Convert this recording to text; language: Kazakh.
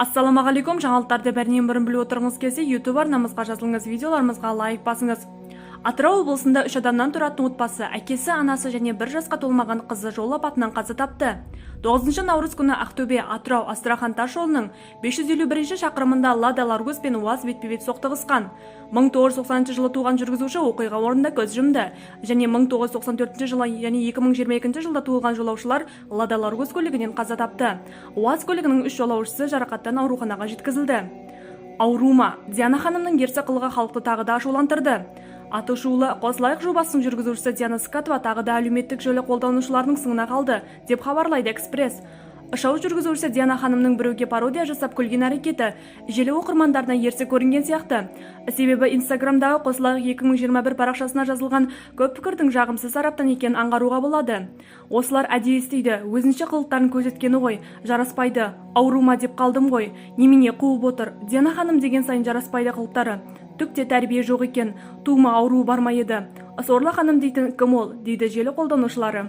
Ассаламағалейкум, жаңалықтарды бәрінен бұрын біліп отырыңыз келсе, YouTube арнамызға жазылыңыз, видеоларымызға лайк басыңыз. Атырау облысында 3 адамнан тұратын отбасы, әкесі, анасы және 1 жасқа толмаған қызы жол апатынан қаза тапты. 9 наурыз күні Ақтөбе, Атырау, Астрахань тас жолының 551 шақырымында Лада Ларгус пен УАЗ бетпе-бет соқтығысқан. 1990 жылы туған жүргізуші оқиға орнында көз жұмды, және 1994 жылы және 2022 жылда туылған жолаушылар Лада Ларгус көлігінен қаза тапты. УАЗ көлігінің 3 жолаушысы жарақаттан ауруханаға жеткізілді. Аурума, Диана ханымның ерсі қылығы халықты тағы да ашуландырды. Аты шулы Қосылайық жобасының жүргізушісі Диана Скатова тағы да әлеуметтік желі қолданушыларының сыңына қалды, деп хабарлайды Экспресс. Шоу жүргізушісі Диана ханымның біреуге пародия жасап күлген әрекеті желі оқырмандарына ерсі көрінген сияқты. Себебі Инстаграмдағы Қосылайық 2021 парақшасына жазылған көп пікірдің жағымсыз тараптан екенін аңғаруға болады. Осылар әдейі істейді, өзінше қылықтарын көрсеткені ғой, жараспайды. Аурума деп қалдым ғой, немене қуып отыр. Диана ханым деген сайын жараспайды қылықтары. Түкте тәрбие жоқ екен, тума ауру барма еді. Сорлы ханым дейтін кім ол, дейді желі қолданушылары.